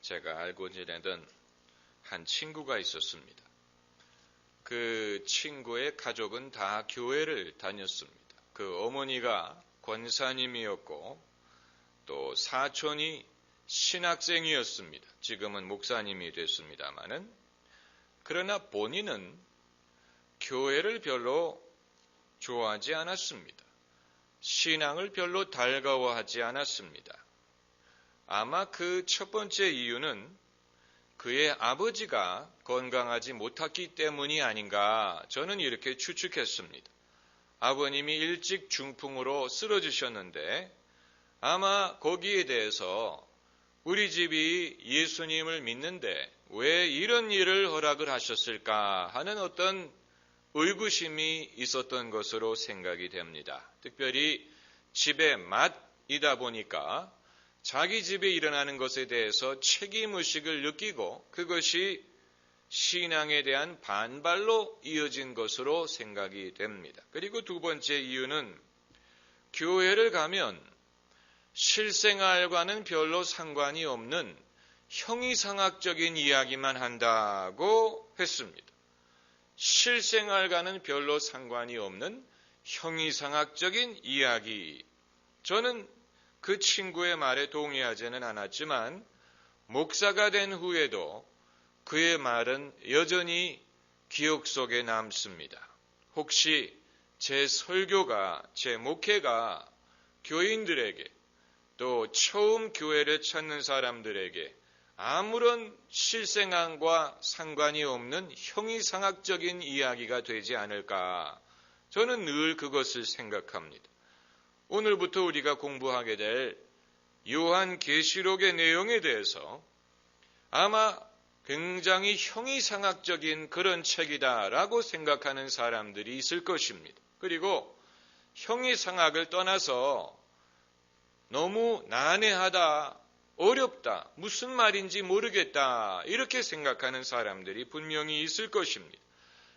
제가 알고 지내던 한 친구가 있었습니다. 그 친구의 가족은 다 교회를 다녔습니다. 그 어머니가 권사님이었고 또 사촌이 신학생이었습니다. 지금은 목사님이 됐습니다마는, 그러나 본인은 교회를 별로 좋아하지 않았습니다. 신앙을 별로 달가워하지 않았습니다. 아마 그 첫 번째 이유는 그의 아버지가 건강하지 못했기 때문이 아닌가, 저는 이렇게 추측했습니다. 아버님이 일찍 중풍으로 쓰러지셨는데 아마 거기에 대해서 우리 집이 예수님을 믿는데 왜 이런 일을 허락을 하셨을까 하는 어떤 의구심이 있었던 것으로 생각이 됩니다. 특별히 집의 맏이다 보니까 자기 집에 일어나는 것에 대해서 책임의식을 느끼고 그것이 신앙에 대한 반발로 이어진 것으로 생각이 됩니다. 그리고 두 번째 이유는 교회를 가면 실생활과는 별로 상관이 없는 형이상학적인 이야기만 한다고 했습니다. 실생활과는 별로 상관이 없는 형이상학적인 이야기. 저는 그 친구의 말에 동의하지는 않았지만 목사가 된 후에도 그의 말은 여전히 기억 속에 남습니다. 혹시 제 설교가, 제 목회가 교인들에게 또 처음 교회를 찾는 사람들에게 아무런 실생활과 상관이 없는 형이상학적인 이야기가 되지 않을까, 저는 늘 그것을 생각합니다. 오늘부터 우리가 공부하게 될 요한계시록의 내용에 대해서 아마 굉장히 형이상학적인 그런 책이다라고 생각하는 사람들이 있을 것입니다. 그리고 형이상학을 떠나서 너무 난해하다, 어렵다, 무슨 말인지 모르겠다 이렇게 생각하는 사람들이 분명히 있을 것입니다.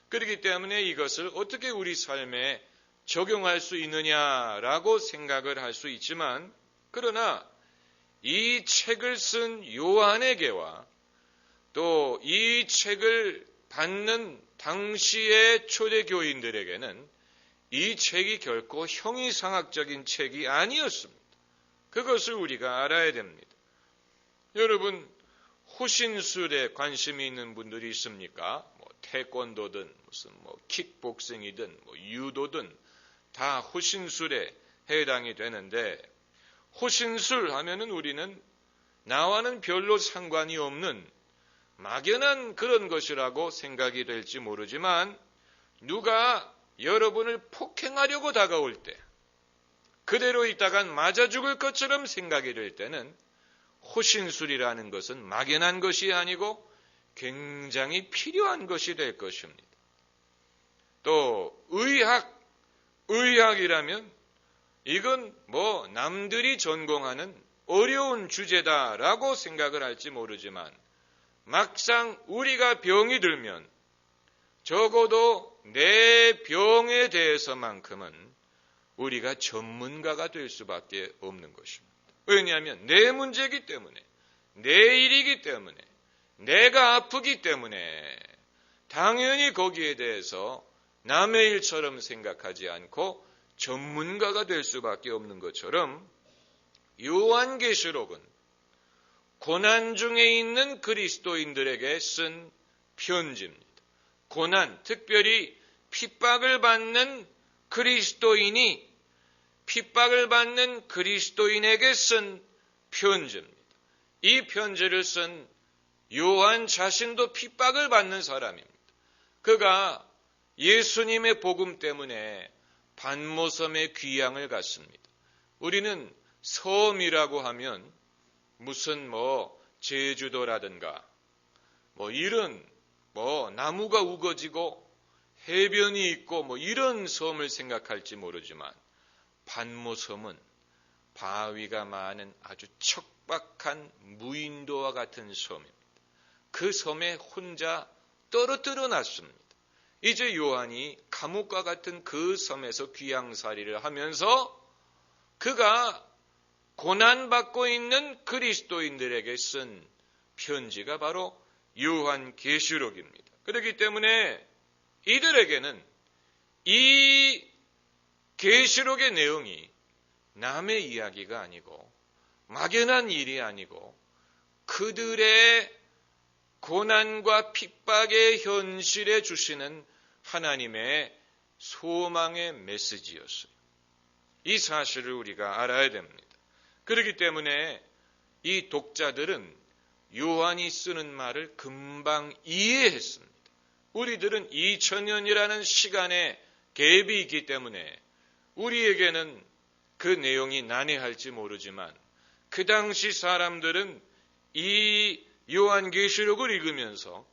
그렇기 때문에 이것을 어떻게 우리 삶에 적용할 수 있느냐라고 생각을 할 수 있지만, 그러나 이 책을 쓴 요한에게와 또 이 책을 받는 당시의 초대교인들에게는 이 책이 결코 형이상학적인 책이 아니었습니다. 그것을 우리가 알아야 됩니다. 여러분, 호신술에 관심이 있는 분들이 있습니까? 태권도든 무슨 킥복싱이든 유도든 다 호신술에 해당이 되는데, 호신술 하면은 우리는 나와는 별로 상관이 없는 막연한 그런 것이라고 생각이 될지 모르지만, 누가 여러분을 폭행하려고 다가올 때, 그대로 있다간 맞아 죽을 것처럼 생각이 될 때는 호신술이라는 것은 막연한 것이 아니고 굉장히 필요한 것이 될 것입니다. 또 의학이라면 이건 남들이 전공하는 어려운 주제다라고 생각을 할지 모르지만, 막상 우리가 병이 들면 적어도 내 병에 대해서만큼은 우리가 전문가가 될 수밖에 없는 것입니다. 왜냐하면 내 문제이기 때문에, 내 일이기 때문에, 내가 아프기 때문에 당연히 거기에 대해서 남의 일처럼 생각하지 않고 전문가가 될 수밖에 없는 것처럼, 요한계시록은 고난 중에 있는 그리스도인들에게 쓴 편지입니다. 고난, 특별히 핍박을 받는 그리스도인이 핍박을 받는 그리스도인에게 쓴 편지입니다. 이 편지를 쓴 요한 자신도 핍박을 받는 사람입니다. 그가 예수님의 복음 때문에 반모섬의 귀향을 갔습니다. 우리는 섬이라고 하면 무슨 제주도라든가 이런 나무가 우거지고 해변이 있고 이런 섬을 생각할지 모르지만, 반모섬은 바위가 많은 아주 척박한 무인도와 같은 섬입니다. 그 섬에 혼자 떨어뜨려 놨습니다. 이제 요한이 감옥과 같은 그 섬에서 귀향살이를 하면서 그가 고난받고 있는 그리스도인들에게 쓴 편지가 바로 요한계시록입니다. 그렇기 때문에 이들에게는 이 계시록의 내용이 남의 이야기가 아니고 막연한 일이 아니고 그들의 고난과 핍박의 현실에 주시는 하나님의 소망의 메시지였어요. 이 사실을 우리가 알아야 됩니다. 그렇기 때문에 이 독자들은 요한이 쓰는 말을 금방 이해했습니다. 우리들은 2000년이라는 시간의 갭이 있기 때문에 우리에게는 그 내용이 난해할지 모르지만 그 당시 사람들은 이 요한계시록을 읽으면서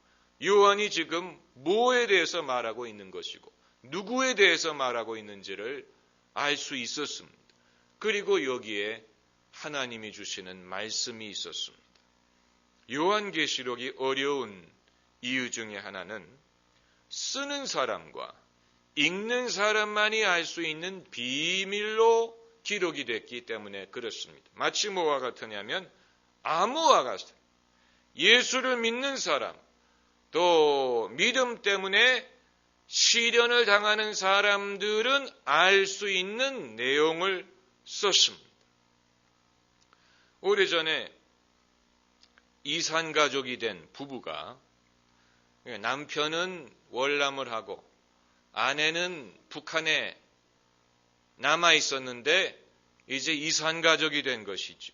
요한이 지금 뭐에 대해서 말하고 있는 것이고 누구에 대해서 말하고 있는지를 알 수 있었습니다. 그리고 여기에 하나님이 주시는 말씀이 있었습니다. 요한계시록이 어려운 이유 중에 하나는 쓰는 사람과 읽는 사람만이 알 수 있는 비밀로 기록이 됐기 때문에 그렇습니다. 마치 뭐와 같으냐면 암호와 같아요. 예수를 믿는 사람, 또 믿음 때문에 시련을 당하는 사람들은 알 수 있는 내용을 썼습니다. 오래전에 이산가족이 된 부부가 남편은 월남을 하고 아내는 북한에 남아 있었는데 이제 이산가족이 된 것이죠.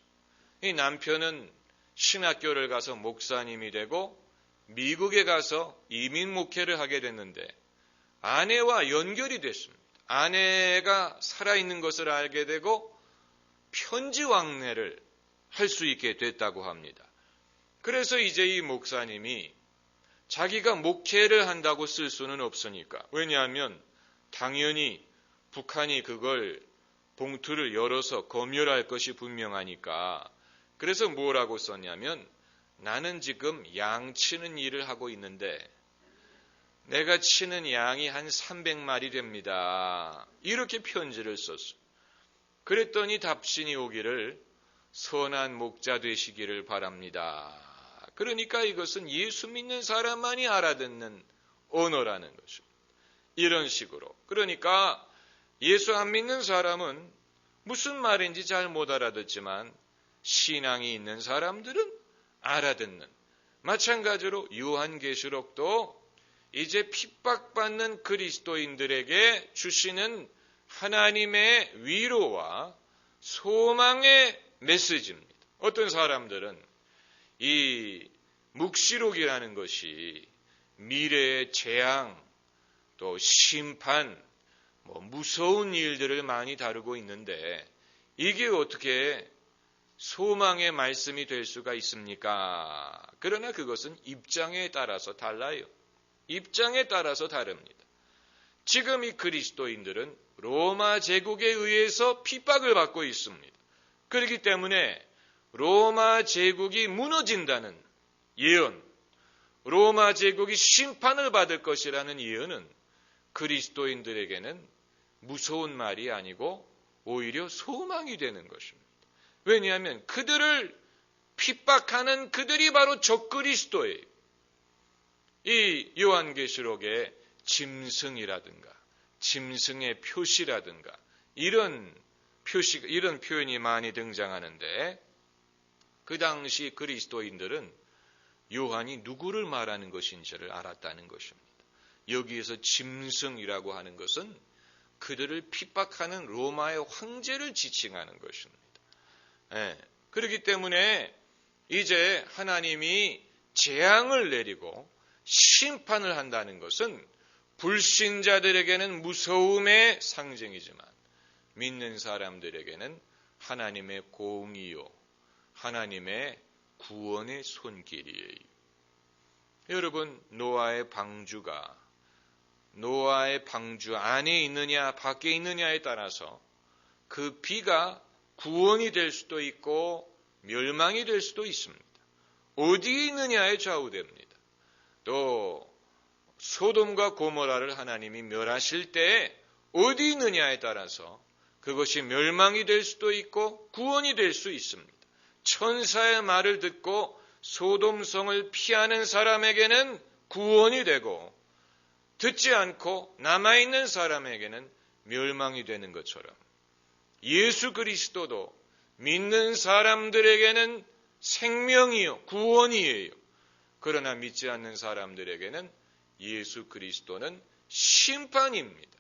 이 남편은 신학교를 가서 목사님이 되고 미국에 가서 이민 목회를 하게 됐는데 아내와 연결이 됐습니다. 아내가 살아있는 것을 알게 되고 편지 왕래를 할 수 있게 됐다고 합니다. 그래서 이제 이 목사님이 자기가 목회를 한다고 쓸 수는 없으니까, 왜냐하면 당연히 북한이 그걸 봉투를 열어서 검열할 것이 분명하니까, 그래서 뭐라고 썼냐면 나는 지금 양 치는 일을 하고 있는데 내가 치는 양이 한 300마리 됩니다. 이렇게 편지를 썼어요. 그랬더니 답신이 오기를 선한 목자 되시기를 바랍니다. 그러니까 이것은 예수 믿는 사람만이 알아듣는 언어라는 것입니다. 이런 식으로. 그러니까 예수 안 믿는 사람은 무슨 말인지 잘 못 알아듣지만 신앙이 있는 사람들은 알아듣는. 마찬가지로 요한계시록도 이제 핍박받는 그리스도인들에게 주시는 하나님의 위로와 소망의 메시지입니다. 어떤 사람들은 이 묵시록이라는 것이 미래의 재앙, 또 심판, 무서운 일들을 많이 다루고 있는데 이게 어떻게 소망의 말씀이 될 수가 있습니까? 그러나 그것은 입장에 따라서 달라요. 입장에 따라서 다릅니다. 지금 이 그리스도인들은 로마 제국에 의해서 핍박을 받고 있습니다. 그렇기 때문에 로마 제국이 무너진다는 예언, 로마 제국이 심판을 받을 것이라는 예언은 그리스도인들에게는 무서운 말이 아니고 오히려 소망이 되는 것입니다. 왜냐하면 그들을 핍박하는 그들이 바로 적그리스도예요. 이 요한계시록의 짐승이라든가 짐승의 표시라든가 이런 표현이 많이 등장하는데 그 당시 그리스도인들은 요한이 누구를 말하는 것인지를 알았다는 것입니다. 여기에서 짐승이라고 하는 것은 그들을 핍박하는 로마의 황제를 지칭하는 것입니다. 그렇기 때문에 이제 하나님이 재앙을 내리고 심판을 한다는 것은 불신자들에게는 무서움의 상징이지만 믿는 사람들에게는 하나님의 공의요, 하나님의 구원의 손길이에요. 여러분, 노아의 방주 안에 있느냐 밖에 있느냐에 따라서 그 비가 구원이 될 수도 있고 멸망이 될 수도 있습니다. 어디에 있느냐에 좌우됩니다. 또 소돔과 고모라를 하나님이 멸하실 때 어디 있느냐에 따라서 그것이 멸망이 될 수도 있고 구원이 될 수 있습니다. 천사의 말을 듣고 소돔성을 피하는 사람에게는 구원이 되고 듣지 않고 남아있는 사람에게는 멸망이 되는 것처럼 예수 그리스도도 믿는 사람들에게는 생명이요 구원이에요. 그러나 믿지 않는 사람들에게는 예수 그리스도는 심판입니다.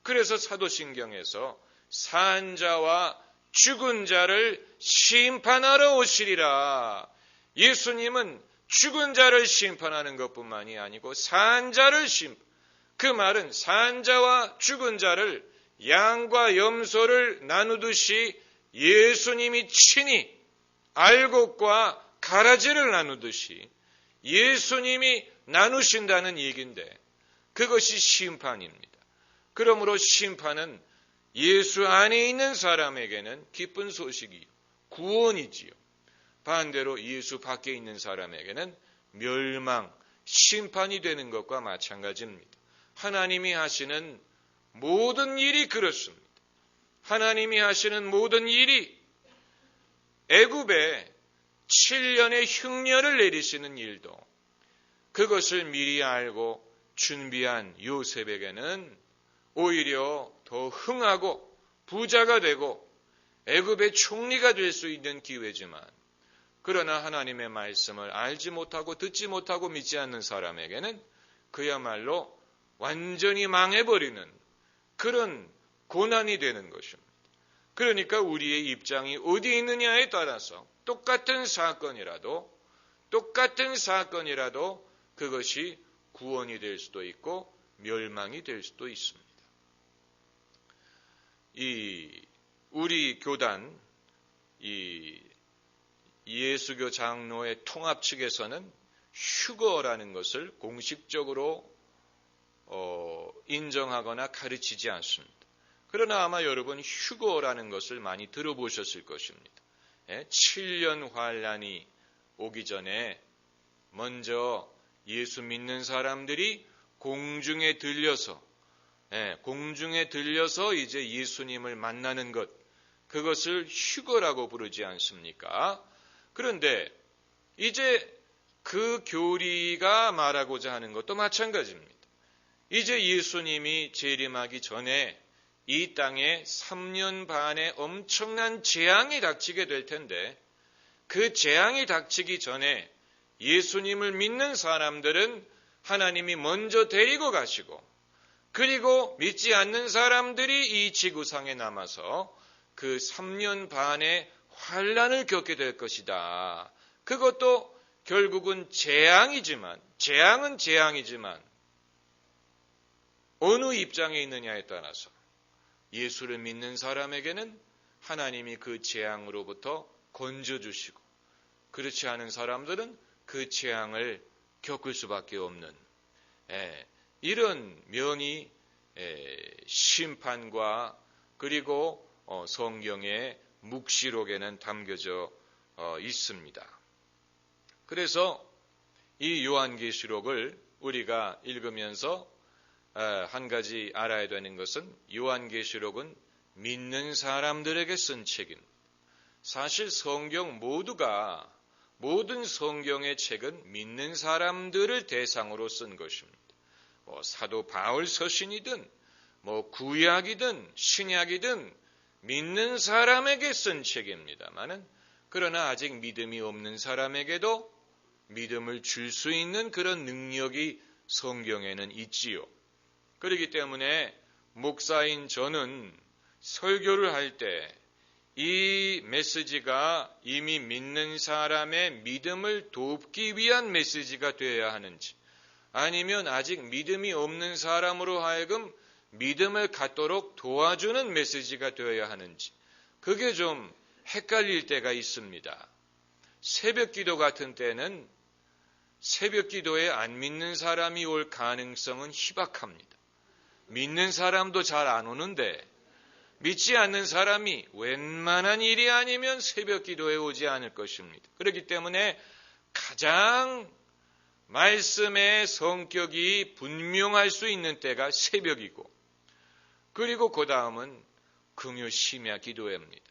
그래서 사도신경에서 산 자와 죽은 자를 심판하러 오시리라. 예수님은 죽은 자를 심판하는 것뿐만이 아니고 산 자를 그 말은 산 자와 죽은 자를 양과 염소를 나누듯이 예수님이 친히 알곡과 가라지를 나누듯이 예수님이 나누신다는 얘기인데 그것이 심판입니다. 그러므로 심판은 예수 안에 있는 사람에게는 기쁜 소식이요 구원이지요. 반대로 예수 밖에 있는 사람에게는 멸망, 심판이 되는 것과 마찬가지입니다. 하나님이 하시는 모든 일이 그렇습니다. 하나님이 하시는 모든 일이 애굽에 7년의 흉년을 내리시는 일도 그것을 미리 알고 준비한 요셉에게는 오히려 더 흥하고 부자가 되고 애굽의 총리가 될 수 있는 기회지만 그러나 하나님의 말씀을 알지 못하고 듣지 못하고 믿지 않는 사람에게는 그야말로 완전히 망해버리는 그런 고난이 되는 것입니다. 그러니까 우리의 입장이 어디 있느냐에 따라서 똑같은 사건이라도 그것이 구원이 될 수도 있고 멸망이 될 수도 있습니다. 우리 교단 예수교 장로의 통합 측에서는 휴거라는 것을 공식적으로 인정하거나 가르치지 않습니다. 그러나 아마 여러분 휴거라는 것을 많이 들어보셨을 것입니다. 7년 환란이 오기 전에 먼저 예수 믿는 사람들이 공중에 들려서 이제 예수님을 만나는 것, 그것을 휴거라고 부르지 않습니까? 그런데 이제 그 교리가 말하고자 하는 것도 마찬가지입니다. 이제 예수님이 재림하기 전에 이 땅에 3년 반의 엄청난 재앙이 닥치게 될 텐데 그 재앙이 닥치기 전에 예수님을 믿는 사람들은 하나님이 먼저 데리고 가시고 그리고 믿지 않는 사람들이 이 지구상에 남아서 그 3년 반의 환란을 겪게 될 것이다. 그것도 결국은 재앙은 재앙이지만 어느 입장에 있느냐에 따라서 예수를 믿는 사람에게는 하나님이 그 재앙으로부터 건져주시고 그렇지 않은 사람들은 그 재앙을 겪을 수밖에 없는 이런 면이 심판과 그리고 성경의 묵시록에는 담겨져 있습니다. 그래서 이 요한계시록을 우리가 읽으면서 한 가지 알아야 되는 것은 요한계시록은 믿는 사람들에게 쓴 책입니다. 사실 모든 성경의 책은 믿는 사람들을 대상으로 쓴 것입니다. 사도 바울 서신이든 구약이든 신약이든 믿는 사람에게 쓴 책입니다만은 그러나 아직 믿음이 없는 사람에게도 믿음을 줄 수 있는 그런 능력이 성경에는 있지요. 그렇기 때문에 목사인 저는 설교를 할 때 이 메시지가 이미 믿는 사람의 믿음을 돕기 위한 메시지가 되어야 하는지 아니면 아직 믿음이 없는 사람으로 하여금 믿음을 갖도록 도와주는 메시지가 되어야 하는지 그게 좀 헷갈릴 때가 있습니다. 새벽기도 같은 때는 새벽기도에 안 믿는 사람이 올 가능성은 희박합니다. 믿는 사람도 잘 안 오는데 믿지 않는 사람이 웬만한 일이 아니면 새벽기도에 오지 않을 것입니다. 그렇기 때문에 가장 말씀의 성격이 분명할 수 있는 때가 새벽이고 그리고 그 다음은 금요 심야 기도회입니다.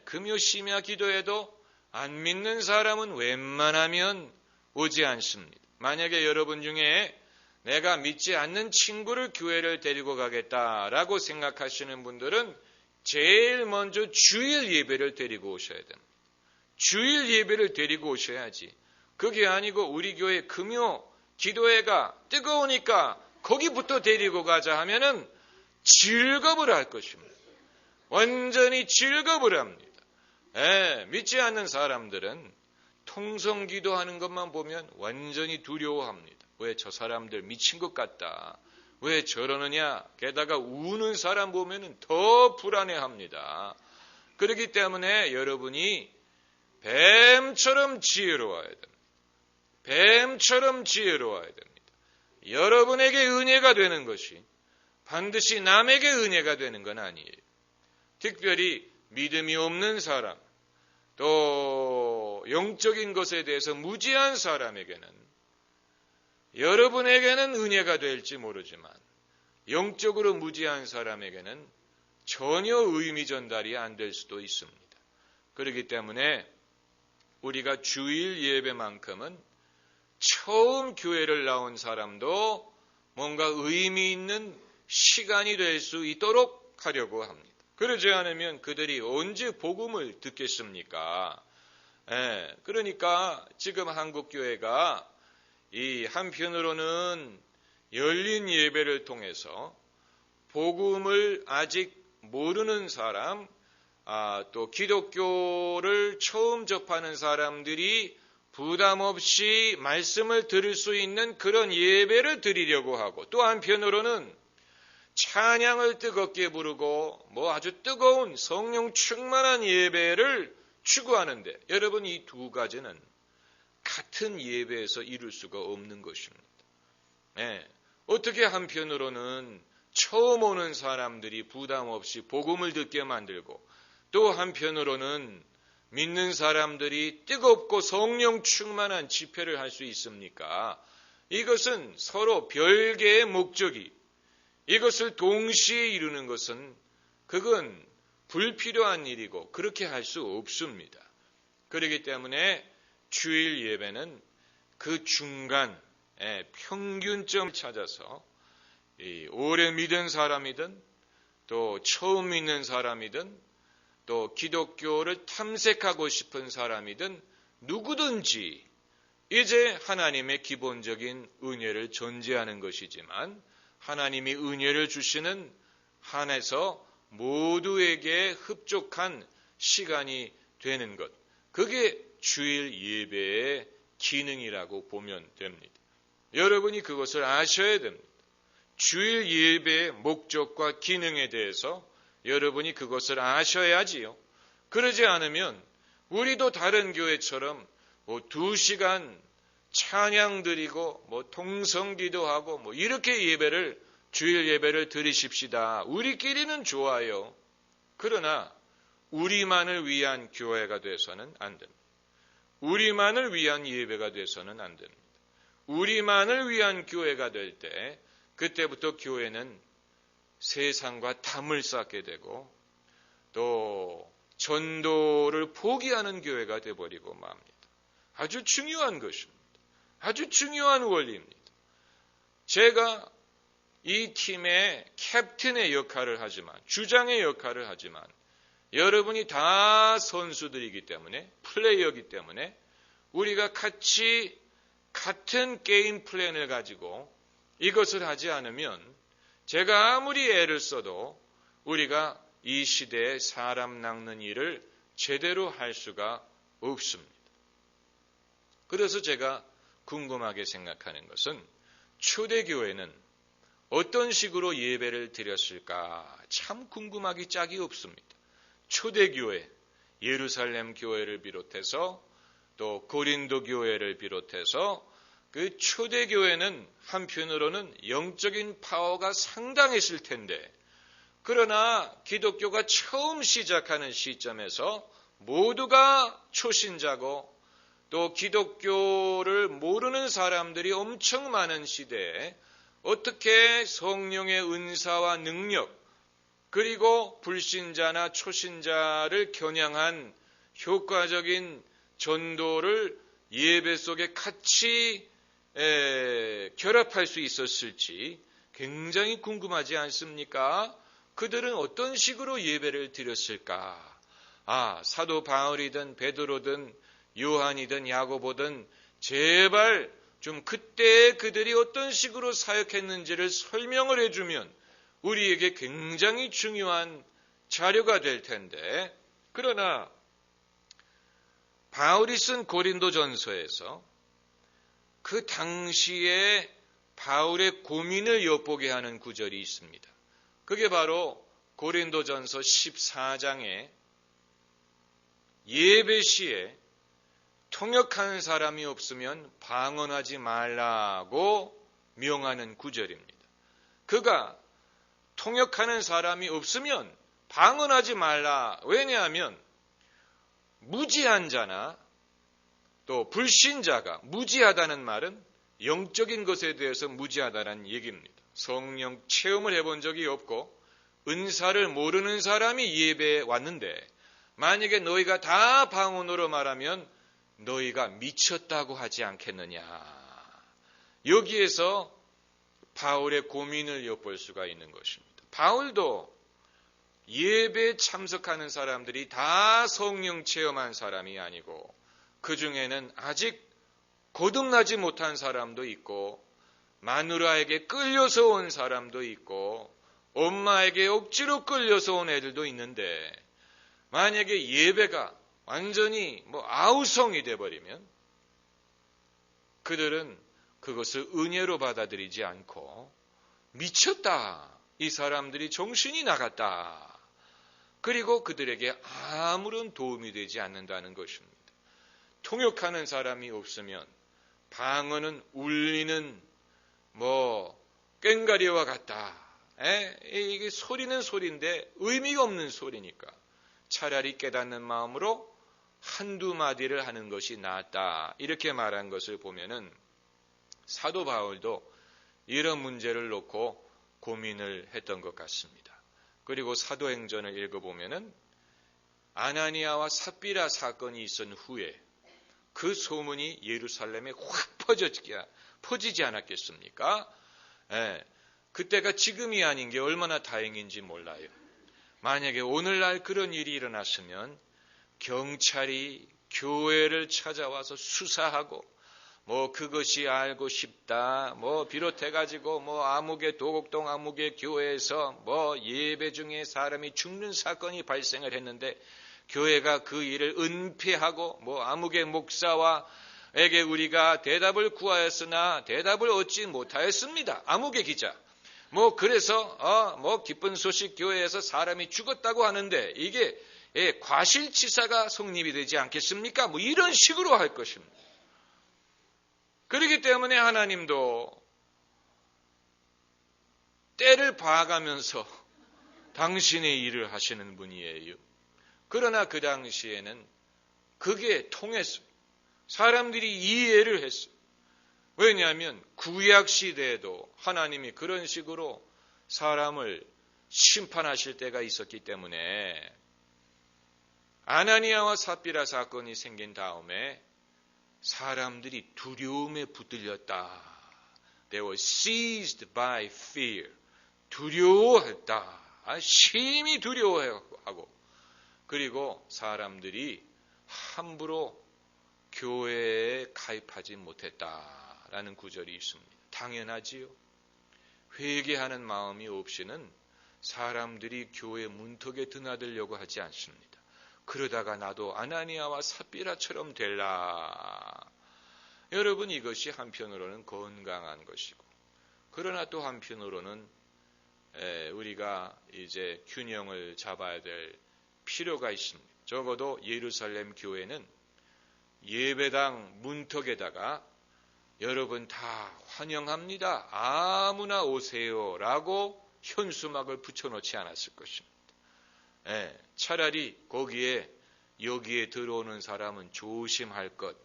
금요 심야 기도회도 안 믿는 사람은 웬만하면 오지 않습니다. 만약에 여러분 중에 내가 믿지 않는 친구를 교회를 데리고 가겠다라고 생각하시는 분들은 제일 먼저 주일 예배를 데리고 오셔야 됩니다. 주일 예배를 데리고 오셔야지. 그게 아니고 우리 교회 금요 기도회가 뜨거우니까 거기부터 데리고 가자 하면은 즐겁을 할 것입니다. 완전히 즐겁을 합니다. 믿지 않는 사람들은 통성 기도하는 것만 보면 완전히 두려워합니다. 왜 저 사람들 미친 것 같다. 왜 저러느냐. 게다가 우는 사람 보면 더 불안해합니다. 그렇기 때문에 여러분이 뱀처럼 지혜로워야 됩니다. 뱀처럼 지혜로워야 됩니다. 여러분에게 은혜가 되는 것이 반드시 남에게 은혜가 되는 건 아니에요. 특별히 믿음이 없는 사람, 또 영적인 것에 대해서 무지한 사람에게는 여러분에게는 은혜가 될지 모르지만 영적으로 무지한 사람에게는 전혀 의미 전달이 안 될 수도 있습니다. 그렇기 때문에 우리가 주일 예배만큼은 처음 교회를 나온 사람도 뭔가 의미 있는 시간이 될 수 있도록 하려고 합니다. 그러지 않으면 그들이 언제 복음을 듣겠습니까? 그러니까 지금 한국 교회가 이 한편으로는 열린 예배를 통해서 복음을 아직 모르는 사람, 또 기독교를 처음 접하는 사람들이 부담 없이 말씀을 들을 수 있는 그런 예배를 드리려고 하고, 또 한편으로는 찬양을 뜨겁게 부르고 아주 뜨거운 성령 충만한 예배를 추구하는데, 여러분 이 두 가지는 같은 예배에서 이룰 수가 없는 것입니다. 어떻게 한편으로는 처음 오는 사람들이 부담 없이 복음을 듣게 만들고, 또 한편으로는 믿는 사람들이 뜨겁고 성령 충만한 집회를 할 수 있습니까? 이것은 서로 별개의 목적이, 이것을 동시에 이루는 것은 그건 불필요한 일이고 그렇게 할 수 없습니다. 그렇기 때문에 주일 예배는 그 중간 평균점을 찾아서 오래 믿은 사람이든 또 처음 믿는 사람이든 또 기독교를 탐색하고 싶은 사람이든 누구든지 이제 하나님의 기본적인 은혜를 전제하는 것이지만 하나님이 은혜를 주시는 한에서 모두에게 흡족한 시간이 되는 것, 그게 주일 예배의 기능이라고 보면 됩니다. 여러분이 그것을 아셔야 됩니다. 주일 예배의 목적과 기능에 대해서 여러분이 그것을 아셔야지요. 그러지 않으면 우리도 다른 교회처럼 2시간 찬양 드리고 통성 기도하고 이렇게 예배를 주일 예배를 드리십시다. 우리끼리는 좋아요. 그러나 우리만을 위한 교회가 돼서는 안 됩니다. 우리만을 위한 예배가 돼서는 안 됩니다. 우리만을 위한 교회가 될 때 그때부터 교회는 세상과 담을 쌓게 되고 또 전도를 포기하는 교회가 되어버리고 맙니다. 아주 중요한 것입니다. 아주 중요한 원리입니다. 제가 이 팀의 캡틴의 역할을 하지만, 주장의 역할을 하지만 여러분이 다 선수들이기 때문에, 플레이어이기 때문에 우리가 같이 같은 게임 플랜을 가지고 이것을 하지 않으면 제가 아무리 애를 써도 우리가 이 시대에 사람 낚는 일을 제대로 할 수가 없습니다. 그래서 제가 궁금하게 생각하는 것은 초대교회는 어떤 식으로 예배를 드렸을까 참 궁금하기 짝이 없습니다. 초대교회, 예루살렘 교회를 비롯해서 또 고린도 교회를 비롯해서 그 초대교회는 한편으로는 영적인 파워가 상당했을 텐데, 그러나 기독교가 처음 시작하는 시점에서 모두가 초신자고 또 기독교를 모르는 사람들이 엄청 많은 시대에 어떻게 성령의 은사와 능력, 그리고 불신자나 초신자를 겨냥한 효과적인 전도를 예배 속에 같이 결합할 수 있었을지 굉장히 궁금하지 않습니까? 그들은 어떤 식으로 예배를 드렸을까? 사도 바울이든 베드로든 요한이든 야고보든 제발 좀 그때 그들이 어떤 식으로 사역했는지를 설명을 해주면 우리에게 굉장히 중요한 자료가 될 텐데, 그러나 바울이 쓴 고린도전서에서 그 당시에 바울의 고민을 엿보게 하는 구절이 있습니다. 그게 바로 고린도전서 14장에 예배 시에 통역하는 사람이 없으면 방언하지 말라고 명하는 구절입니다. 그가 통역하는 사람이 없으면 방언하지 말라. 왜냐하면 무지한 자나 또 불신자가, 무지하다는 말은 영적인 것에 대해서 무지하다는 얘기입니다. 성령 체험을 해본 적이 없고 은사를 모르는 사람이 예배에 왔는데 만약에 너희가 다 방언으로 말하면 너희가 미쳤다고 하지 않겠느냐. 여기에서 바울의 고민을 엿볼 수가 있는 것입니다. 바울도 예배에 참석하는 사람들이 다 성령 체험한 사람이 아니고 그 중에는 아직 거듭나지 못한 사람도 있고 마누라에게 끌려서 온 사람도 있고 엄마에게 억지로 끌려서 온 애들도 있는데 만약에 예배가 완전히 아우성이 돼버리면 그들은 그것을 은혜로 받아들이지 않고 미쳤다. 이 사람들이 정신이 나갔다. 그리고 그들에게 아무런 도움이 되지 않는다는 것입니다. 통역하는 사람이 없으면 방언은 울리는 꽹과리와 같다. 이게 소리는 소리인데 의미가 없는 소리니까 차라리 깨닫는 마음으로 한두 마디를 하는 것이 낫다. 이렇게 말한 것을 보면은 사도 바울도 이런 문제를 놓고 고민을 했던 것 같습니다. 그리고 사도행전을 읽어보면은 아나니아와 삽비라 사건이 있은 후에 그 소문이 예루살렘에 확 퍼지지 않았겠습니까? 그때가 지금이 아닌 게 얼마나 다행인지 몰라요. 만약에 오늘날 그런 일이 일어났으면 경찰이 교회를 찾아와서 수사하고 그것이 알고 싶다. 비롯해가지고 아무개 도곡동 아무개 교회에서 예배 중에 사람이 죽는 사건이 발생을 했는데 교회가 그 일을 은폐하고 아무개 목사와에게 우리가 대답을 구하였으나 대답을 얻지 못하였습니다. 아무개 기자. 그래서 기쁜 소식 교회에서 사람이 죽었다고 하는데 이게 과실치사가 성립이 되지 않겠습니까? 이런 식으로 할 것입니다. 그렇기 때문에 하나님도 때를 봐가면서 당신의 일을 하시는 분이에요. 그러나 그 당시에는 그게 통했어요. 사람들이 이해를 했어요. 왜냐하면 구약 시대에도 하나님이 그런 식으로 사람을 심판하실 때가 있었기 때문에 아나니아와 삽비라 사건이 생긴 다음에 사람들이 두려움에 붙들렸다. They were seized by fear. 두려워했다. 심히 두려워하고 그리고 사람들이 함부로 교회에 가입하지 못했다라는 구절이 있습니다. 당연하지요. 회개하는 마음이 없이는 사람들이 교회 문턱에 드나들려고 하지 않습니다. 그러다가 나도 아나니아와 삽비라처럼 될라. 여러분, 이것이 한편으로는 건강한 것이고 그러나 또 한편으로는 우리가 이제 균형을 잡아야 될 필요가 있습니다. 적어도 예루살렘 교회는 예배당 문턱에다가 여러분 다 환영합니다. 아무나 오세요라고 현수막을 붙여놓지 않았을 것입니다. 차라리 여기에 들어오는 사람은 조심할 것.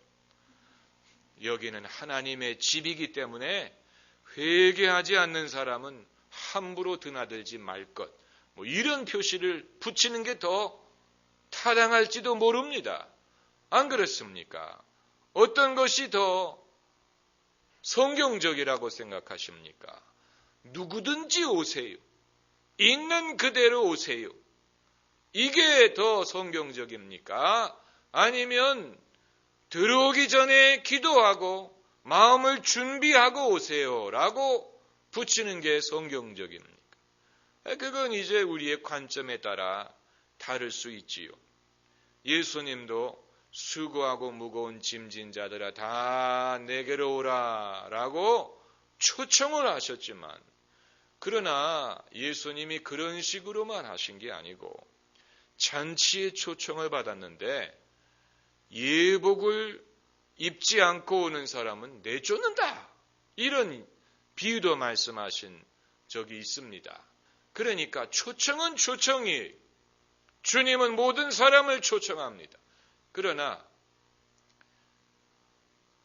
여기는 하나님의 집이기 때문에 회개하지 않는 사람은 함부로 드나들지 말 것. 이런 표시를 붙이는 게 더 타당할지도 모릅니다. 안 그렇습니까? 어떤 것이 더 성경적이라고 생각하십니까? 누구든지 오세요. 있는 그대로 오세요. 이게 더 성경적입니까? 아니면 들어오기 전에 기도하고 마음을 준비하고 오세요 라고 붙이는 게 성경적입니까? 그건 이제 우리의 관점에 따라 다를 수 있지요. 예수님도 수고하고 무거운 짐진 자들아 다 내게로 오라 라고 초청을 하셨지만, 그러나 예수님이 그런 식으로만 하신 게 아니고 잔치의 초청을 받았는데 예복을 입지 않고 오는 사람은 내쫓는다, 이런 비유도 말씀하신 적이 있습니다. 그러니까 초청은 초청이에요. 주님은 모든 사람을 초청합니다. 그러나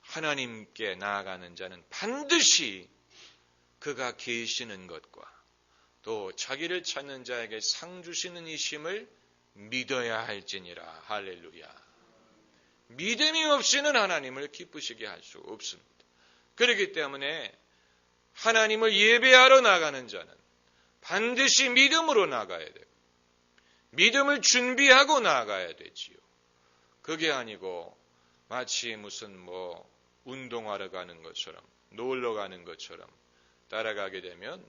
하나님께 나아가는 자는 반드시 그가 계시는 것과 또 자기를 찾는 자에게 상 주시는 이심을 믿어야 할지니라. 할렐루야. 믿음이 없이는 하나님을 기쁘시게 할 수 없습니다. 그렇기 때문에 하나님을 예배하러 나가는 자는 반드시 믿음으로 나가야 돼요. 믿음을 준비하고 나가야 되지요. 그게 아니고 마치 무슨 운동하러 가는 것처럼, 놀러 가는 것처럼 따라가게 되면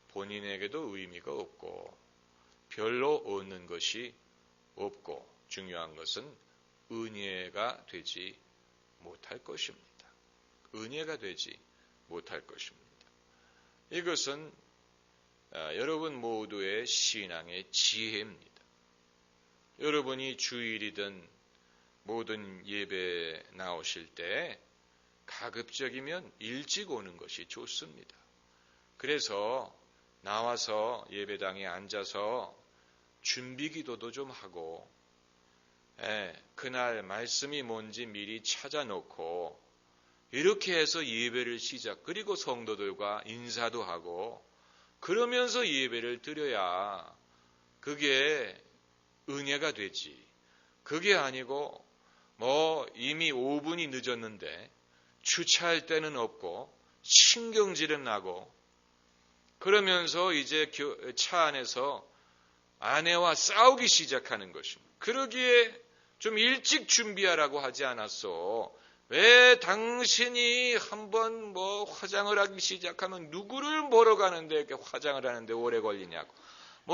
본인에게도 의미가 없고 별로 얻는 것이 없고, 중요한 것은 은혜가 되지 못할 것입니다. 은혜가 되지 못할 것입니다. 이것은 여러분 모두의 신앙의 지혜입니다. 여러분이 주일이든 모든 예배 나오실 때 가급적이면 일찍 오는 것이 좋습니다. 그래서 나와서 예배당에 앉아서 준비 기도도 좀 하고, 그날 말씀이 뭔지 미리 찾아놓고 이렇게 해서 예배를 시작, 그리고 성도들과 인사도 하고 그러면서 예배를 드려야 그게 은혜가 되지. 그게 아니고 이미 5분이 늦었는데 주차할 데는 없고 신경질은 나고 그러면서 이제 차 안에서 아내와 싸우기 시작하는 것입니다. 그러기에 좀 일찍 준비하라고 하지 않았어? 왜 당신이 한번 화장을 하기 시작하면 누구를 보러 가는데 이렇게 화장을 하는데 오래 걸리냐고.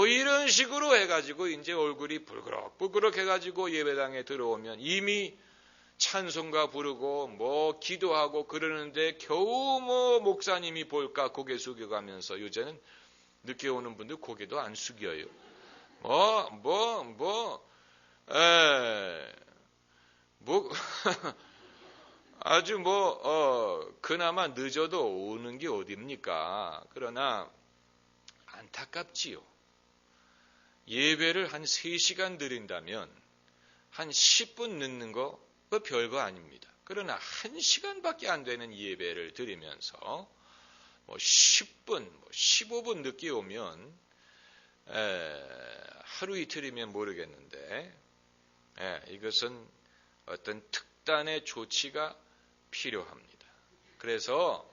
이런 식으로 해가지고 이제 얼굴이 불그럭 해가지고 예배당에 들어오면 이미 찬송가 부르고 기도하고 그러는데 겨우 목사님이 볼까 고개 숙여가면서, 요새는 늦게 오는 분들 고개도 안 숙여요. 아주 그나마 늦어도 오는 게 어딥니까? 그러나 안타깝지요. 예배를 한 3시간 드린다면 한 10분 늦는 거 별거 아닙니다. 그러나 1시간밖에 안 되는 예배를 드리면서 10분, 15분 늦게 오면 하루 이틀이면 모르겠는데 이것은 어떤 특단의 조치가 필요합니다. 그래서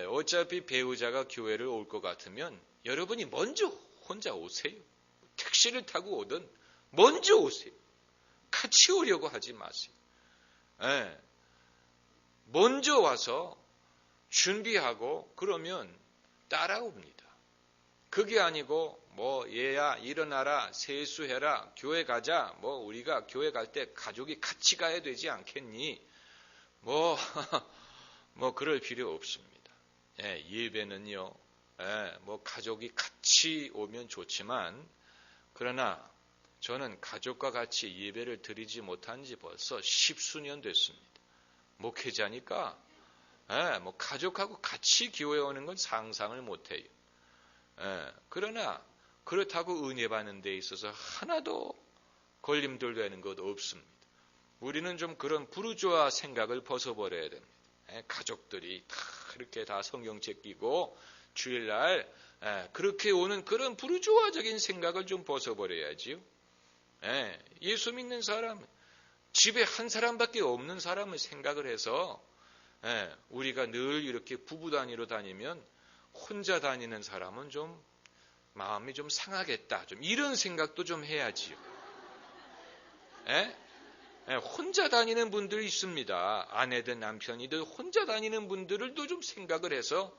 어차피 배우자가 교회를 올 것 같으면 여러분이 먼저 혼자 오세요. 택시를 타고 오든 먼저 오세요. 같이 오려고 하지 마세요. 먼저 와서 준비하고 그러면 따라옵니다. 그게 아니고 얘야 일어나라, 세수해라, 교회 가자, 우리가 교회 갈 때 가족이 같이 가야 되지 않겠니? 그럴 필요 없습니다. 예배는요, 가족이 같이 오면 좋지만, 그러나 저는 가족과 같이 예배를 드리지 못한 지 벌써 10수년 됐습니다. 목회자니까 가족하고 같이 교회 오는 건 상상을 못해요. 그러나 그렇다고 은혜 받는 데 있어서 하나도 걸림돌 되는 것 없습니다. 우리는 좀 그런 부르주아 생각을 벗어버려야 됩니다. 가족들이 다 그렇게 다 성경책 끼고 주일날 그렇게 오는 그런 부르주아적인 생각을 좀 벗어버려야지요. 예수 믿는 사람 집에 한 사람밖에 없는 사람을 생각을 해서 우리가 늘 이렇게 부부 단위로 다니면 혼자 다니는 사람은 좀 마음이 좀 상하겠다. 좀 이런 생각도 좀 해야지요. 혼자 다니는 분들이 있습니다. 아내든 남편이든 혼자 다니는 분들도 좀 생각을 해서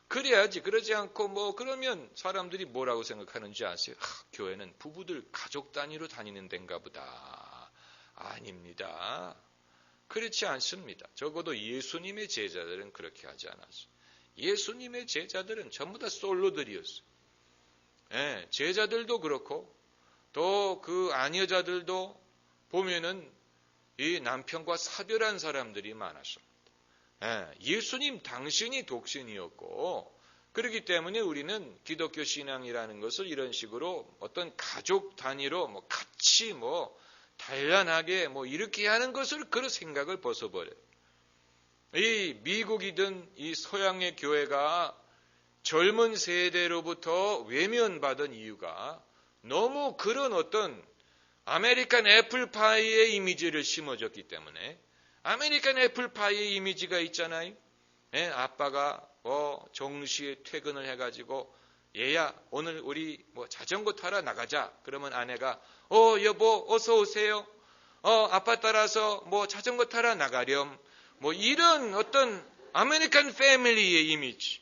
그래야지. 그러지 않고 그러면 사람들이 뭐라고 생각하는지 아세요? 교회는 부부들 가족 단위로 다니는 데인가 보다. 아닙니다. 그렇지 않습니다. 적어도 예수님의 제자들은 그렇게 하지 않았어요. 예수님의 제자들은 전부 다 솔로들이었어요. 제자들도 그렇고 또 그 아녀자들도 보면은 이 남편과 사별한 사람들이 많았습니다. 예수님 당신이 독신이었고 그렇기 때문에 우리는 기독교 신앙이라는 것을 이런 식으로 어떤 가족 단위로 같이 단란하게 이렇게 하는 것을 그런 생각을 벗어버려요. 이 미국이든 이 서양의 교회가 젊은 세대로부터 외면받은 이유가 너무 그런 어떤 아메리칸 애플파이의 이미지를 심어줬기 때문에 아메리칸 애플파이의 이미지가 있잖아요. 아빠가 정시에 퇴근을 해가지고 얘야 오늘 우리 자전거 타러 나가자. 그러면 아내가 여보 어서 오세요. 아빠 따라서 자전거 타러 나가렴. 이런 어떤 아메리칸 패밀리의 이미지.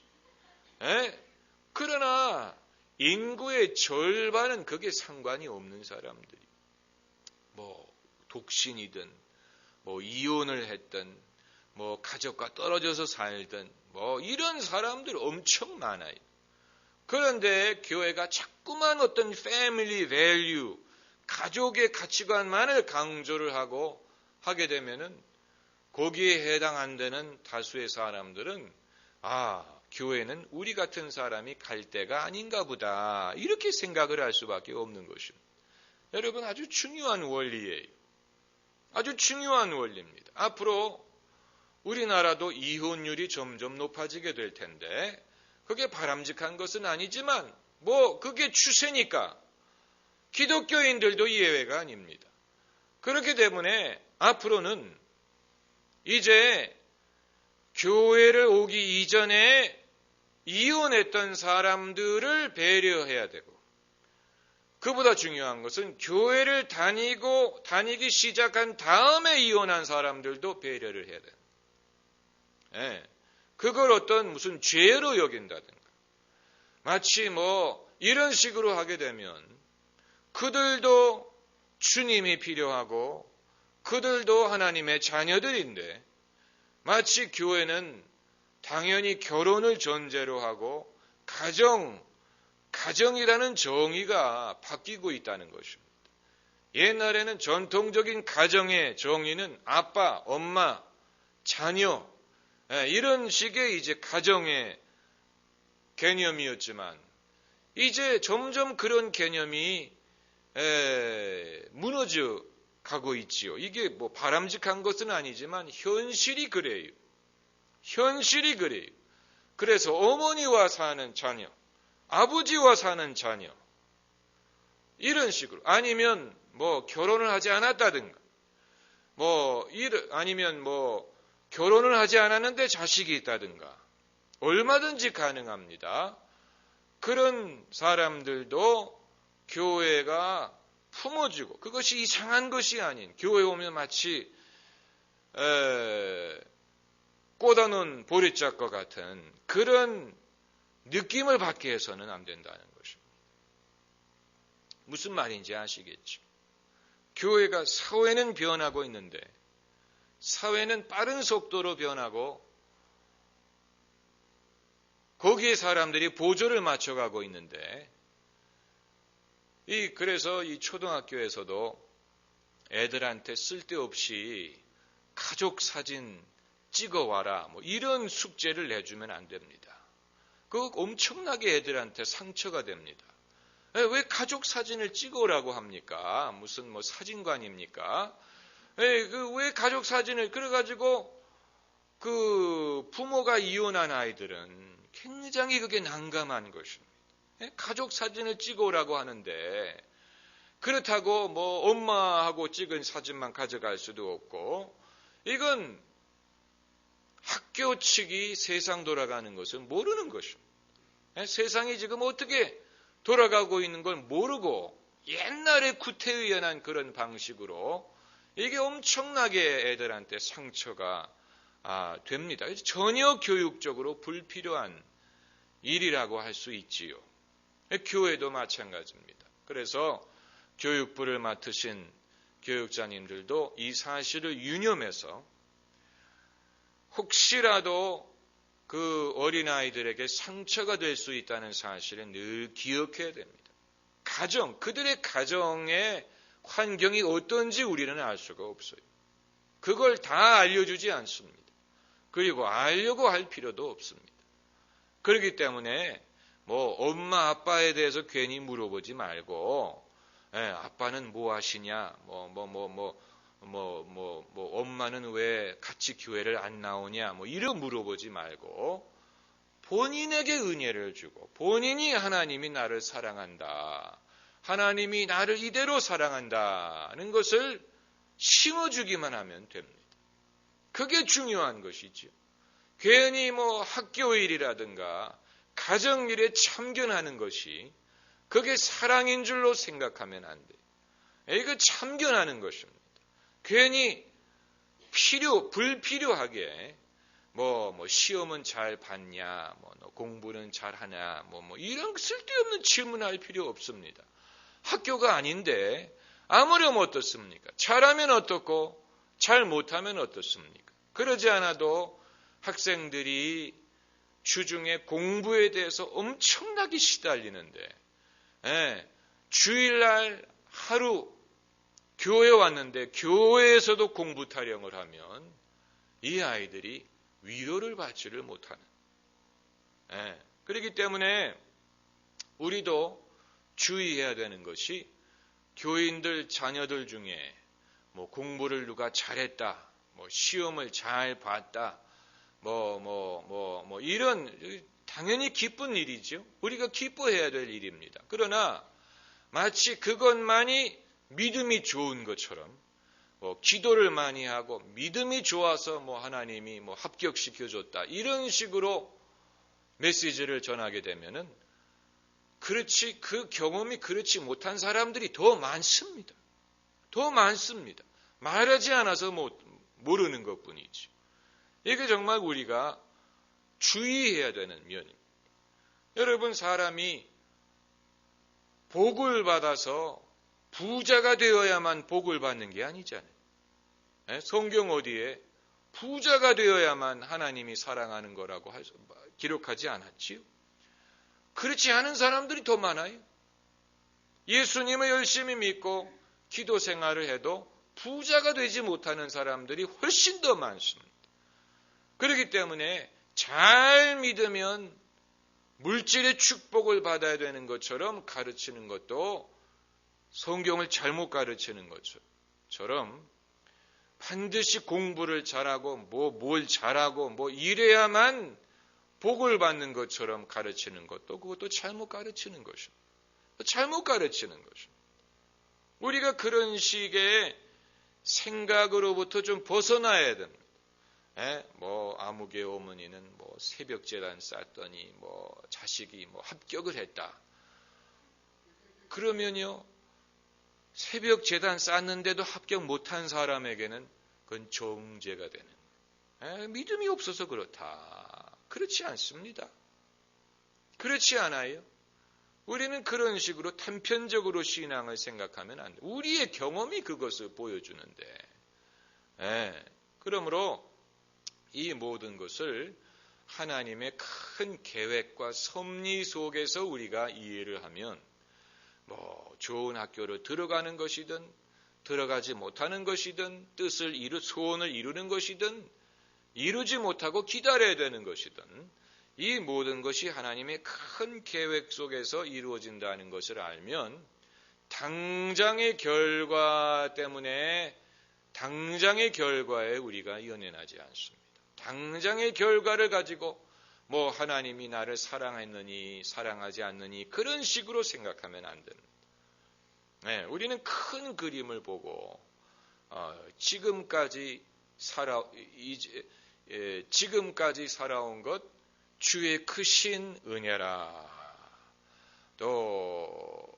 그러나 인구의 절반은 그게 상관이 없는 사람들이 독신이든 이혼을 했든 가족과 떨어져서 살든 이런 사람들 엄청 많아요. 그런데 교회가 자꾸만 어떤 패밀리 밸류, 가족의 가치관만을 강조를 하게 되면은 거기에 해당 안 되는 다수의 사람들은 교회는 우리 같은 사람이 갈 데가 아닌가 보다 이렇게 생각을 할 수밖에 없는 것입니다. 여러분 아주 중요한 원리예요. 아주 중요한 원리입니다. 앞으로 우리나라도 이혼율이 점점 높아지게 될 텐데 그게 바람직한 것은 아니지만 그게 추세니까 기독교인들도 예외가 아닙니다. 그렇기 때문에 앞으로는 이제 교회를 오기 이전에 이혼했던 사람들을 배려해야 되고 그보다 중요한 것은 교회를 다니기 시작한 다음에 이혼한 사람들도 배려를 해야 돼요. 그걸 어떤 무슨 죄로 여긴다든가 마치 이런 식으로 하게 되면 그들도 주님이 필요하고 그들도 하나님의 자녀들인데 마치 교회는 당연히 결혼을 전제로 하고 가정이라는 정의가 바뀌고 있다는 것입니다. 옛날에는 전통적인 가정의 정의는 아빠, 엄마, 자녀 이런 식의 이제 가정의 개념이었지만 이제 점점 그런 개념이 무너져 가고 있지요. 이게 바람직한 것은 아니지만 현실이 그래요. 현실이 그래요. 그래서 어머니와 사는 자녀, 아버지와 사는 자녀 이런 식으로 아니면 결혼을 하지 않았다든가 아니면 결혼을 하지 않았는데 자식이 있다든가 얼마든지 가능합니다. 그런 사람들도 교회가 품어주고 그것이 이상한 것이 아닌 교회 오면 마치 꽂아놓은 보리짝과 같은 그런 느낌을 받게 해서는 안 된다는 것입니다. 무슨 말인지 아시겠죠? 교회가 사회는 변하고 있는데 사회는 빠른 속도로 변하고 거기에 사람들이 보조를 맞춰가고 있는데 그래서 이 초등학교에서도 애들한테 쓸데없이 가족 사진 찍어와라 이런 숙제를 내주면 안 됩니다. 그거 엄청나게 애들한테 상처가 됩니다. 왜 가족 사진을 찍어오라고 합니까? 무슨 사진관입니까? 왜 가족 사진을 그래가지고 그 부모가 이혼한 아이들은 굉장히 그게 난감한 것입니다. 가족 사진을 찍어오라고 하는데 그렇다고 뭐 엄마하고 찍은 사진만 가져갈 수도 없고, 이건 학교 측이 세상 돌아가는 것을 모르는 것입니다. 세상이 지금 어떻게 돌아가고 있는 걸 모르고 옛날에 구태의연한 그런 방식으로 이게 엄청나게 애들한테 상처가 됩니다. 전혀 교육적으로 불필요한 일이라고 할 수 있지요. 교회도 마찬가지입니다. 그래서 교육부를 맡으신 교육자님들도 이 사실을 유념해서 혹시라도 그 어린아이들에게 상처가 될 수 있다는 사실을 늘 기억해야 됩니다. 그들의 가정의 환경이 어떤지 우리는 알 수가 없어요. 그걸 다 알려주지 않습니다. 그리고 알려고 할 필요도 없습니다. 그렇기 때문에 뭐 엄마 아빠에 대해서 괜히 물어보지 말고, 아빠는 뭐 하시냐, 엄마는 왜 같이 교회를 안 나오냐, 이런 물어보지 말고 본인에게 은혜를 주고 본인이 하나님이 나를 사랑한다, 하나님이 나를 이대로 사랑한다는 것을 심어주기만 하면 됩니다. 그게 중요한 것이죠. 괜히 학교 일이라든가 가정일에 참견하는 것이 그게 사랑인 줄로 생각하면 안 돼요. 이거 참견하는 것입니다. 괜히 불필요하게 시험은 잘 봤냐, 너 공부는 잘 하냐, 이런 쓸데없는 질문할 필요 없습니다. 학교가 아닌데 아무렴 어떻습니까? 잘하면 어떻고 잘 못하면 어떻습니까? 그러지 않아도 학생들이 주중에 공부에 대해서 엄청나게 시달리는데, 주일날 하루 교회 왔는데 교회에서도 공부 타령을 하면 이 아이들이 위로를 받지를 못하는. 그렇기 때문에 우리도 주의해야 되는 것이 교인들 자녀들 중에 공부를 누가 잘했다, 시험을 잘 봤다, 이런 당연히 기쁜 일이죠. 우리가 기뻐해야 될 일입니다. 그러나 마치 그것만이 믿음이 좋은 것처럼 기도를 많이 하고 믿음이 좋아서 하나님이 합격시켜줬다, 이런 식으로 메시지를 전하게 되면은 그 경험이 그렇지 못한 사람들이 더 많습니다. 더 많습니다. 말하지 않아서 모르는 것뿐이지. 이게 정말 우리가 주의해야 되는 면입니다. 여러분, 사람이 복을 받아서 부자가 되어야만 복을 받는 게 아니잖아요. 성경 어디에 부자가 되어야만 하나님이 사랑하는 거라고 기록하지 않았지요? 그렇지 않은 사람들이 더 많아요. 예수님을 열심히 믿고 기도 생활을 해도 부자가 되지 못하는 사람들이 훨씬 더 많습니다. 그렇기 때문에 잘 믿으면 물질의 축복을 받아야 되는 것처럼 가르치는 것도 성경을 잘못 가르치는 것처럼 반드시 공부를 잘하고 뭘 잘하고 이래야만 복을 받는 것처럼 가르치는 것도 그것도 잘못 가르치는 것입니다. 잘못 가르치는 것입니다. 우리가 그런 식의 생각으로부터 좀 벗어나야 됩니다. 아무개 어머니는 새벽 제단 쌌더니 자식이 합격을 했다. 그러면요, 새벽 제단 쌌는데도 합격 못한 사람에게는 그건 정죄가 되는. 믿음이 없어서 그렇다. 그렇지 않습니다. 그렇지 않아요. 우리는 그런 식으로 단편적으로 신앙을 생각하면 안 돼. 우리의 경험이 그것을 보여주는데. 그러므로 이 모든 것을 하나님의 큰 계획과 섭리 속에서 우리가 이해를 하면 좋은 학교를 들어가는 것이든 들어가지 못하는 것이든 소원을 이루는 것이든 이루지 못하고 기다려야 되는 것이든 이 모든 것이 하나님의 큰 계획 속에서 이루어진다는 것을 알면 당장의 결과 때문에 당장의 결과에 우리가 연연하지 않습니다. 당장의 결과를 가지고 하나님이 나를 사랑했느니 사랑하지 않느니 그런 식으로 생각하면 안 됩니다. 우리는 큰 그림을 보고 지금까지 살아온 것 주의 크신 은혜라. 또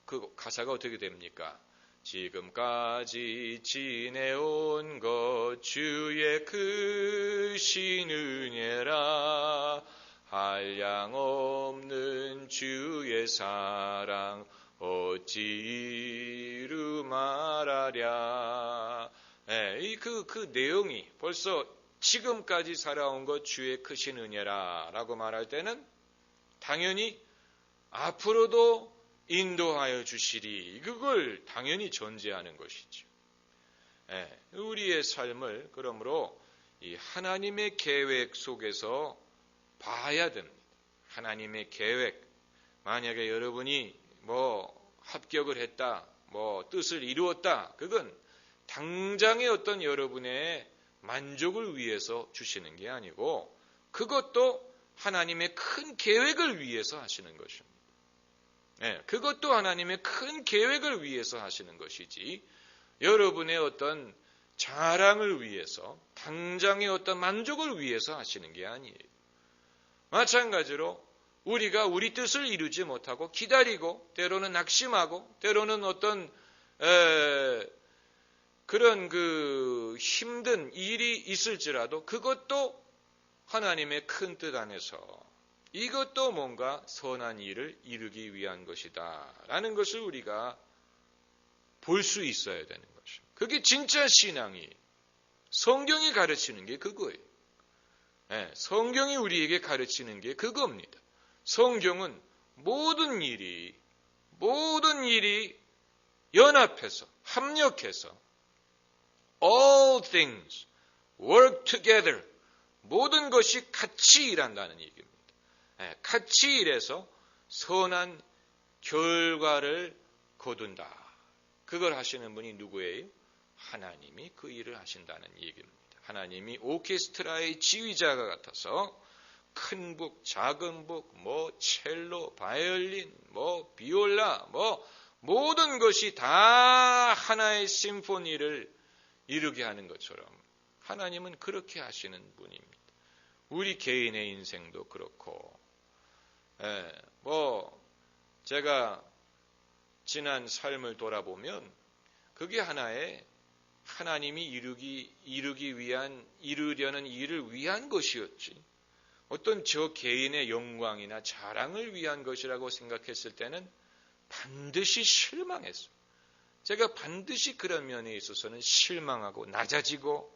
그 가사가 어떻게 됩니까? 지금까지 지내온 것 주의 크신 은혜라. 한량없는 주의 사랑 어찌 이루 말하랴. 그 내용이 벌써 지금까지 살아온 것 주의 크신 은혜라 라고 말할 때는 당연히 앞으로도 인도하여 주시리, 그걸 당연히 전제하는 것이죠. 우리의 삶을 그러므로 이 하나님의 계획 속에서 봐야 됩니다. 하나님의 계획. 만약에 여러분이 합격을 했다, 뜻을 이루었다, 그건 당장의 어떤 여러분의 만족을 위해서 주시는 게 아니고 그것도 하나님의 큰 계획을 위해서 하시는 것입니다. 그것도 하나님의 큰 계획을 위해서 하시는 것이지 여러분의 어떤 자랑을 위해서, 당장의 어떤 만족을 위해서 하시는 게 아니에요. 마찬가지로 우리가 우리 뜻을 이루지 못하고 기다리고 때로는 낙심하고 때로는 어떤 그런 힘든 일이 있을지라도 그것도 하나님의 큰 뜻 안에서 이것도 뭔가 선한 일을 이루기 위한 것이다 라는 것을 우리가 볼 수 있어야 되는 것입니다. 그게 진짜 신앙이에요. 성경이 가르치는 게 그거예요. 성경이 우리에게 가르치는 게 그겁니다. 성경은 모든 일이 연합해서, 합력해서 all things work together, 모든 것이 같이 일한다는 얘기입니다. 같이 일해서 선한 결과를 거둔다. 그걸 하시는 분이 누구예요? 하나님이 그 일을 하신다는 얘기입니다. 하나님이 오케스트라의 지휘자가 같아서 큰 북, 작은 북, 첼로, 바이올린, 비올라, 모든 것이 다 하나의 심포니를 이루게 하는 것처럼 하나님은 그렇게 하시는 분입니다. 우리 개인의 인생도 그렇고, 제가 지난 삶을 돌아보면 그게 하나의 하나님이 이루려는 일을 위한 것이었지. 어떤 저 개인의 영광이나 자랑을 위한 것이라고 생각했을 때는 반드시 실망했어요. 제가 반드시 그런 면에 있어서는 실망하고 낮아지고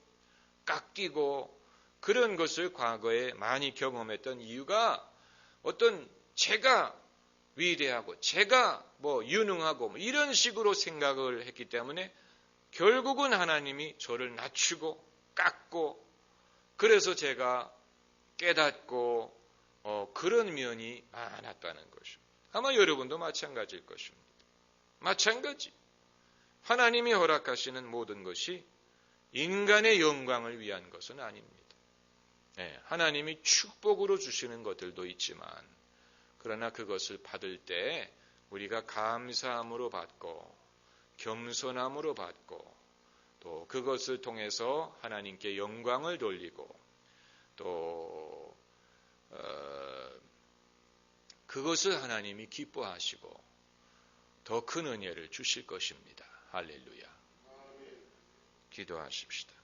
깎이고 그런 것을 과거에 많이 경험했던 이유가 어떤 제가 위대하고 제가 유능하고 이런 식으로 생각을 했기 때문에 결국은 하나님이 저를 낮추고 깎고 그래서 제가 깨닫고 그런 면이 많았다는 것입니다. 아마 여러분도 마찬가지일 것입니다. 마찬가지. 하나님이 허락하시는 모든 것이 인간의 영광을 위한 것은 아닙니다. 하나님이 축복으로 주시는 것들도 있지만 그러나 그것을 받을 때 우리가 감사함으로 받고 겸손함으로 받고 또 그것을 통해서 하나님께 영광을 돌리고 또 그것을 하나님이 기뻐하시고 더 큰 은혜를 주실 것입니다. 할렐루야. 기도하십시다.